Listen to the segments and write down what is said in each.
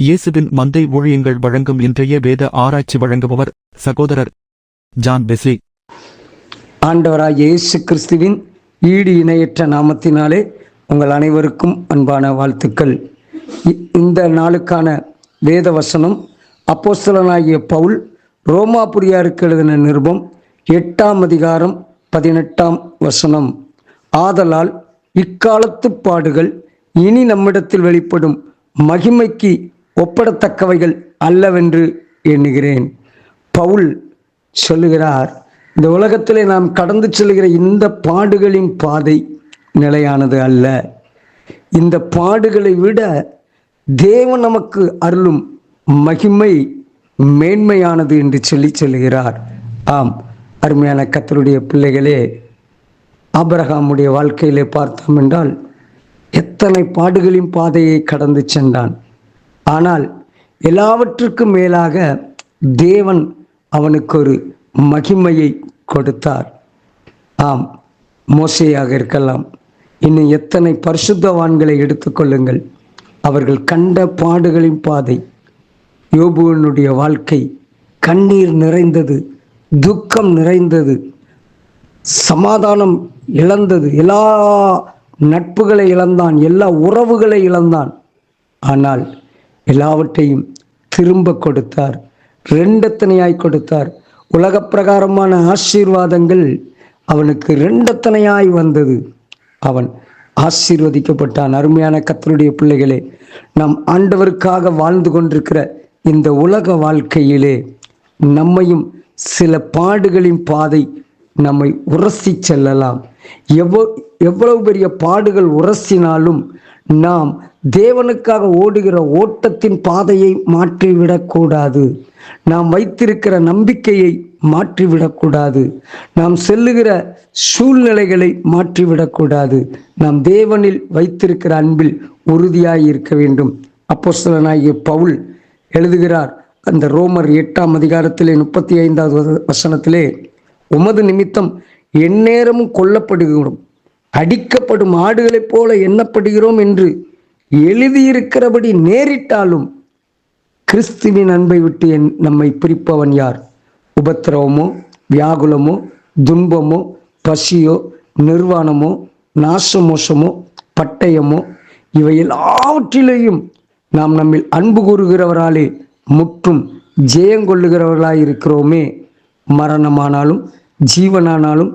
இயேசுவின் மந்தை ஊழியங்கள் வழங்கும் இன்றைய வேத ஆராய்ச்சி வழங்குபவர் சகோதரர் ஜான் பெஸ்லி. ஆண்டவராய் இயேசு கிறிஸ்துவின் ஈடு இணையற்ற நாமத்தினாலே உங்கள் அனைவருக்கும் அன்பான வாழ்த்துக்கள். இந்த நாளுக்கான வேத வசனம் அப்போஸ்தலனாகிய பவுல் ரோமாபுரியாருக்கு எழுதின நிருபம் 8ஆம் அதிகாரம் 18ஆம் வசனம். ஆதலால் இக்காலத்து பாடுகள் இனி நம்மிடத்தில் வெளிப்படும் மகிமைக்கு ஒப்பிடத்தக்கவைகள் அல்லவென்று எண்ணுகிறேன். பவுல் சொல்லுகிறார், இந்த உலகத்திலே நாம் கடந்து செல்கிற இந்த பாடுகளின் பாதை நிலையானது அல்ல. இந்த பாடுகளை விட தேவன் நமக்கு அருளும் மகிமை மேன்மையானது என்று சொல்லுகிறார். ஆம், அருமையான கர்த்தருடைய பிள்ளைகளே, ஆபிரகாமுடைய வாழ்க்கையிலே பார்த்தோம் என்றால் எத்தனை பாடுகளின் பாதையை கடந்து சென்றான். ஆனால் எல்லாவற்றுக்கும் மேலாக தேவன் அவனுக்கு ஒரு மகிமையை கொடுத்தார். ஆம், மோசேயாக இருக்கலாம், இன்னும் எத்தனை பரிசுத்தவான்களை எடுத்துக்கொள்ளுங்கள், அவர்கள் கண்ட பாடுகளின் பாதை. யோபுவனுடைய வாழ்க்கை கண்ணீர் நிறைந்தது, துக்கம் நிறைந்தது, சமாதானம் இழந்தது, எல்லா நட்புகளை இழந்தான், எல்லா உறவுகளை இழந்தான். ஆனால் எல்லாவற்றையும் திரும்ப கொடுத்தார், ரெண்டத்தனையாய் கொடுத்தார். உலக பிரகாரமான ஆசீர்வாதங்கள் அவனுக்கு ரெண்டத்தனையாய் வந்தது. அவன் ஆசீர்வதிக்கப்பட்டான். அருமையான கர்த்தருடைய பிள்ளைகளே, நாம் ஆண்டவருக்காக வாழ்ந்து கொண்டிருக்கிற இந்த உலக வாழ்க்கையிலே நம்மையும் சில பாடுகளின் பாதை நம்மை உரசி செல்லலாம். எவ்வளவு பெரிய பாடுகள் உரசினாலும் நாம் தேவனுக்காக ஓடுகிற ஓட்டத்தின் பாதையை மாற்றிவிடக்கூடாது. நாம் வைத்திருக்கிற நம்பிக்கையை மாற்றிவிடக்கூடாது. நாம் செல்லுகிற சூழ்நிலைகளை மாற்றிவிடக்கூடாது. நாம் தேவனில் வைத்திருக்கிற அன்பில் உறுதியாய் இருக்க வேண்டும். அப்போஸ்தலனாகிய பவுல் எழுதுகிறார், அந்த ரோமர் 8ஆம் அதிகாரத்திலே 35வது வசனத்திலே, உமது நிமித்தம் எந்நேரமும் கொல்லப்படுகிறோம், அடிக்கப்படும் ஆடுகளைப் போல எண்ணப்படுகிறோம் என்று எழுதியிருக்கிறபடி நேரிட்டாலும் கிறிஸ்துவின் அன்பை விட்டு நம்மை பிரிப்பவன் யார்? உபத்திரவமோ, வியாகுலமோ, துன்பமோ, பசியோ, நிர்வாணமோ, நாசமோசமோ, பட்டயமோ, இவை எல்லாவற்றிலேயும் நாம் நம்மில் அன்பு கூறுகிறவராலே முற்றும் ஜெயங்கொள்ளுகிறவர்களாயிருக்கிறோமே. மரணமானாலும் ஜீவனானாலும்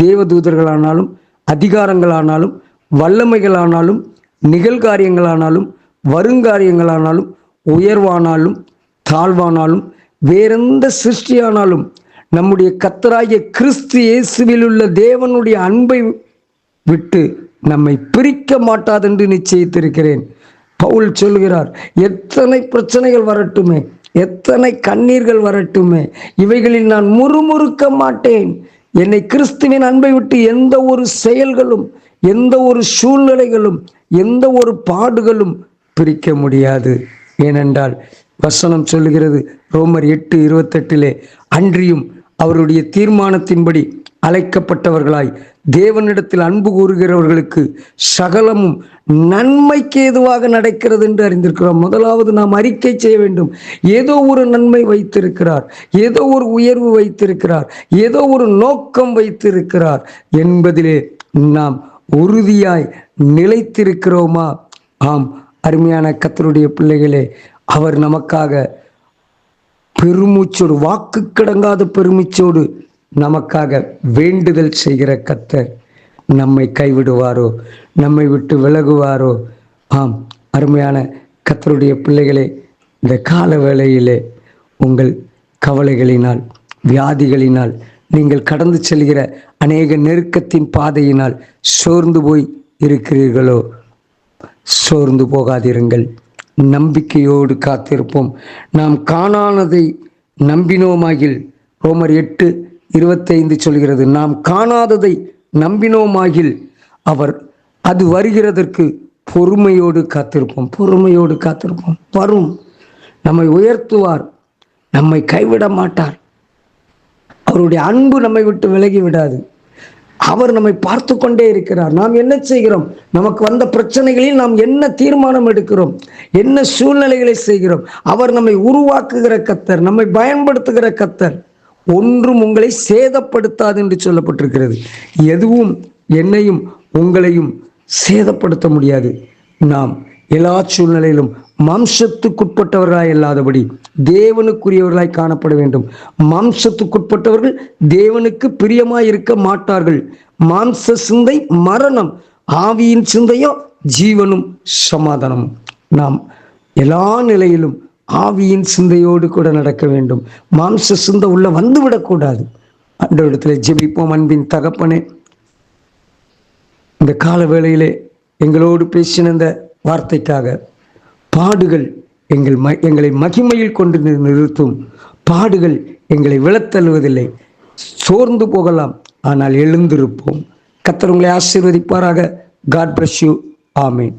தேவதூதர்களானாலும் அதிகாரங்களானாலும் வல்லமைகளானாலும் நிகழ்காரியங்களானாலும் வருங்காரியங்களானாலும் உயர்வானாலும் தாழ்வானாலும் வேறெந்த சிருஷ்டியானாலும் நம்முடைய கர்த்தராகிய கிறிஸ்து இயேசுவில் உள்ள தேவனுடைய அன்பை விட்டு நம்மை பிரிக்க மாட்டாதென்று நிச்சயித்திருக்கிறேன். பவுல் சொல்கிறார், எத்தனை பிரச்சனைகள் வரட்டுமே, எத்தனை கண்ணீர்கள் வரட்டுமே, இவைகளில் நான் முறுமுறுக்க மாட்டேன். என்னை கிறிஸ்துவின் அன்பை விட்டு எந்த ஒரு செயல்களும், எந்த ஒரு சூழ்நிலைகளும், எந்த ஒரு பாடுகளும் பிரிக்க முடியாது. ஏனென்றால் வசனம் சொல்லுகிறது, ரோமர் 8:28, அன்றியும் அவருடைய தீர்மானத்தின்படி அழைக்கப்பட்டவர்களாய் தேவனிடத்தில் அன்பு கூறுகிறவர்களுக்கு சகலமும் நன்மைக்கு ஏதுவாக நடக்கிறது என்று அறிந்திருக்கிறோம். முதலாவது நாம் அறிக்கை செய்ய வேண்டும், ஏதோ ஒரு நன்மை வைத்திருக்கிறார், ஏதோ ஒரு உயர்வு வைத்திருக்கிறார், ஏதோ ஒரு நோக்கம் வைத்திருக்கிறார் என்பதிலே நாம் உறுதியாய் நிலைத்திருக்கிறோமா? ஆம், அருமையான கர்த்தருடைய பிள்ளைகளே, அவர் நமக்காக பெருமூச்சோடு, வாக்கு கடங்காத பெருமூச்சோடு நமக்காக வேண்டுதல் செய்கிற கர்த்தர் நம்மை கைவிடுவாரோ, நம்மை விட்டு விலகுவாரோ? ஆம், அருமையான கர்த்தருடைய பிள்ளைகளே, இந்த கால வேளையிலே உங்கள் கவலைகளினால், வியாதிகளினால், நீங்கள் கடந்து செல்கிற அநேக நெருக்கத்தின் பாதையினால் சோர்ந்து போய் இருக்கிறீர்களோ? சோர்ந்து போகாதிருங்கள், நம்பிக்கையோடு காத்திருப்போம். நாம் காணாததை நம்பினோமாகில், ரோமர் 8:25 சொல்கிறது, நாம் காணாததை நம்பினோமாகில் அவர் அது வருகிறதற்கு பொறுமையோடு காத்திருப்போம். பொறுமையோடு காத்திருப்போம். வரும், நம்மை உயர்த்துவார், நம்மை கைவிட மாட்டார். அவருடைய அன்பு நம்மை விட்டு விலகி விடாது. அவர் நம்மை பார்த்து கொண்டே இருக்கிறார். நாம் என்ன செய்கிறோம்? நமக்கு வந்த பிரச்சனைகளில் நாம் என்ன தீர்மானம் எடுக்கிறோம்? என்ன சூழ்நிலைகளை செய்கிறோம். அவர் நம்மை உருவாக்குகிற கர்த்தர், நம்மை பயன்படுத்துகிற கர்த்தர். ஒன்றும் உங்களை சேதப்படுத்தாது என்று சொல்லப்பட்டிருக்கிறது. எதுவும் என்னையும் உங்களையும் சேதப்படுத்த முடியாது. நாம் எல்லா சூழ்நிலையிலும் மாம்சத்துக்குட்பட்டவர்களாய் இல்லாதபடி தேவனுக்குரியவர்களாய் காணப்பட வேண்டும். மாம்சத்துக்குட்பட்டவர்கள் தேவனுக்கு பிரியமாய் இருக்க மாட்டார்கள். மாம்ச சிந்தை மரணம், ஆவியின் சிந்தையோ ஜீவனும் சமாதானமும். நாம் எல்லா நிலையிலும் ஆவியின் சிந்தையோடு கூட நடக்க வேண்டும். மாம்ச சிந்தை உள்ள வந்துவிடக்கூடாது. ஆண்டவரிடத்தில் ஜெபிப்போம். அன்பின் தகப்பனே, இந்த கால வேளையிலே எங்களோடு பேசின இந்த வார்த்தைக்காக, பாடுகள் எங்களை மகிமையில் கொண்டு நிறுத்தும். பாடுகள் எங்களை விழத்தள்ளுவதில்லை. சோர்ந்து போகலாம், ஆனால் எழுந்திருப்போம். கர்த்தர் உங்களை ஆசீர்வதிப்பாராக. God bless you. ஆமேன்.